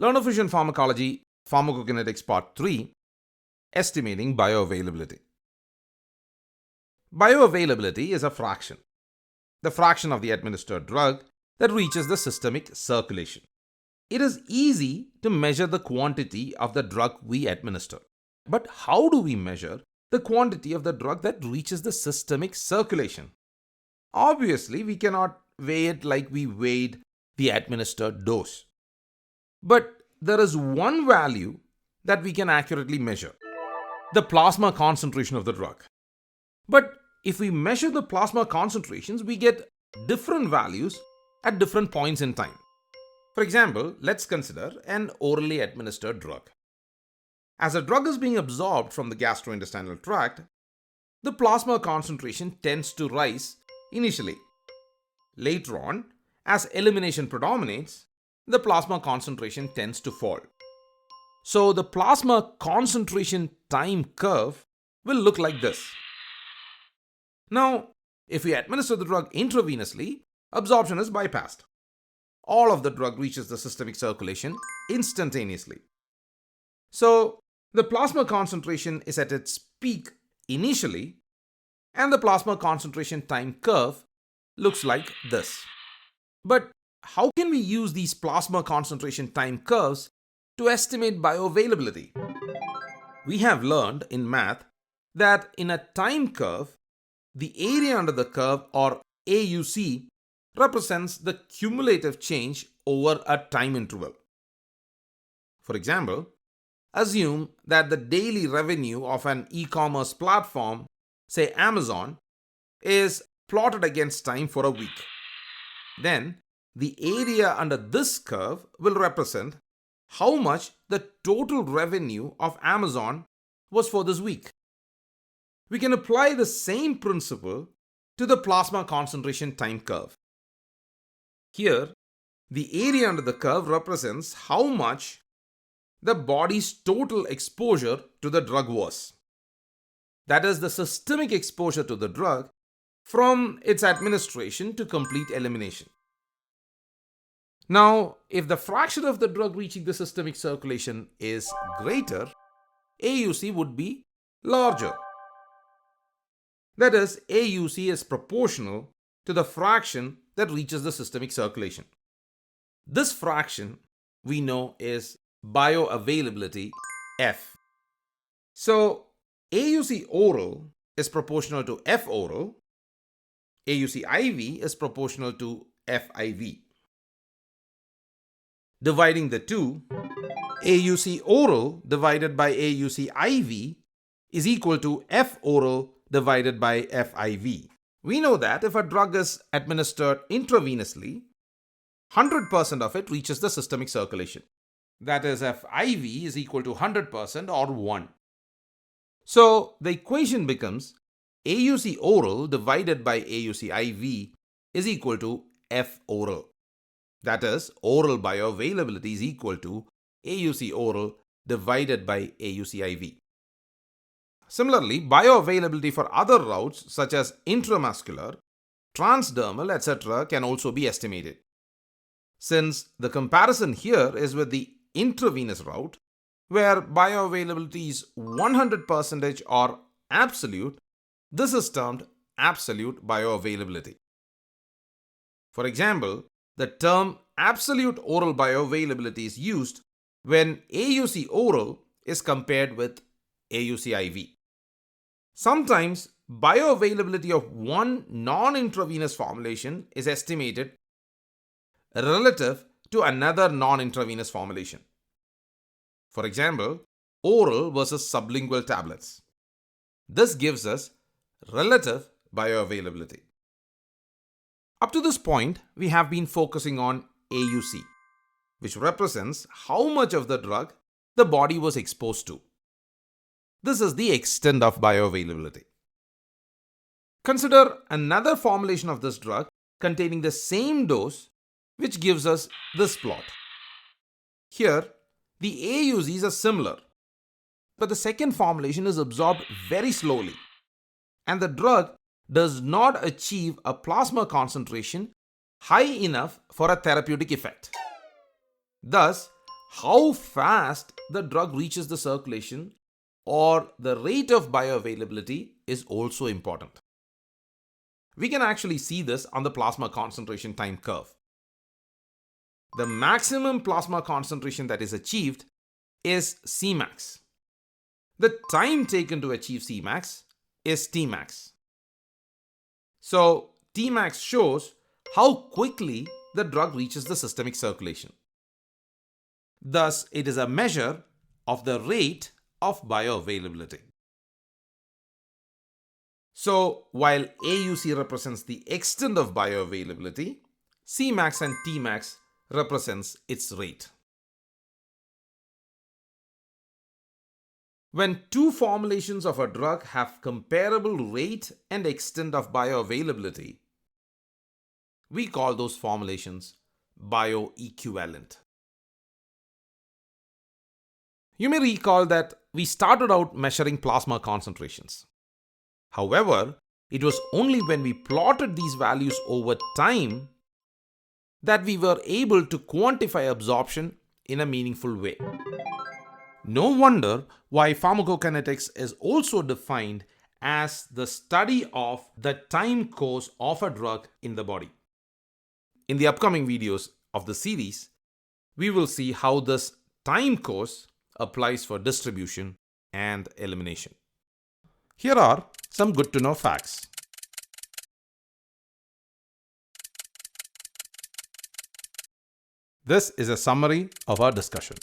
Learn Efficient Pharmacology, Pharmacokinetics Part 3, Estimating Bioavailability. Bioavailability is a fraction, the fraction of the administered drug that reaches the systemic circulation. It is easy to measure the quantity of the drug we administer. But how do we measure the quantity of the drug that reaches the systemic circulation? Obviously, we cannot weigh it like we weighed the administered dose. But there is one value that we can accurately measure: the plasma concentration of the drug. But if we measure the plasma concentrations, we get different values at different points in time. For example, let's consider an orally administered drug. As a drug is being absorbed from the gastrointestinal tract, the plasma concentration tends to rise initially. Later on, as elimination predominates, the plasma concentration tends to fall. So the plasma concentration time curve will look like this. Now, if we administer the drug intravenously, absorption is bypassed. All of the drug reaches the systemic circulation instantaneously. So the plasma concentration is at its peak initially, and the plasma concentration time curve looks like this. But how can we use these plasma concentration time curves to estimate bioavailability? We have learned in math that in a time curve, the area under the curve, or AUC, represents the cumulative change over a time interval. For example, assume that the daily revenue of an e-commerce platform, say Amazon, is plotted against time for a week. Then the area under this curve will represent how much the total revenue of Amazon was for this week. We can apply the same principle to the plasma concentration time curve. Here, the area under the curve represents how much the body's total exposure to the drug was. That is the systemic exposure to the drug from its administration to complete elimination. Now, if the fraction of the drug reaching the systemic circulation is greater, AUC would be larger. That is, AUC is proportional to the fraction that reaches the systemic circulation. This fraction we know is bioavailability F. So, AUC oral is proportional to F oral, AUC IV is proportional to F IV. Dividing the two, AUC oral divided by AUC IV is equal to F oral divided by F IV. We know that if a drug is administered intravenously, 100% of it reaches the systemic circulation. That is, F IV is equal to 100% or 1. So the equation becomes AUC oral divided by AUC IV is equal to F oral. That is, oral bioavailability is equal to AUC oral divided by AUC IV. Similarly, bioavailability for other routes such as intramuscular, transdermal, etc. can also be estimated. Since the comparison here is with the intravenous route, where bioavailability is 100% or absolute, this is termed absolute bioavailability. For example, the term absolute oral bioavailability is used when AUC oral is compared with AUC IV. Sometimes bioavailability of one non-intravenous formulation is estimated relative to another non-intravenous formulation. For example, oral versus sublingual tablets. This gives us relative bioavailability. Up to this point, we have been focusing on AUC, which represents how much of the drug the body was exposed to. This is the extent of bioavailability. Consider another formulation of this drug containing the same dose, which gives us this plot. Here, the AUCs are similar, but the second formulation is absorbed very slowly, and the drug does not achieve a plasma concentration high enough for a therapeutic effect. Thus, how fast the drug reaches the circulation or the rate of bioavailability is also important. We can actually see this on the plasma concentration time curve. The maximum plasma concentration that is achieved is Cmax. The time taken to achieve Cmax is Tmax. So Tmax shows how quickly the drug reaches the systemic circulation. Thus, it is a measure of the rate of bioavailability. So, while AUC represents the extent of bioavailability, Cmax and Tmax represents its rate. When two formulations of a drug have comparable rate and extent of bioavailability, we call those formulations bioequivalent. You may recall that we started out measuring plasma concentrations. However, it was only when we plotted these values over time that we were able to quantify absorption in a meaningful way. No wonder why pharmacokinetics is also defined as the study of the time course of a drug in the body. In the upcoming videos of the series, we will see how this time course applies for distribution and elimination. Here are some good to know facts. This is a summary of our discussion.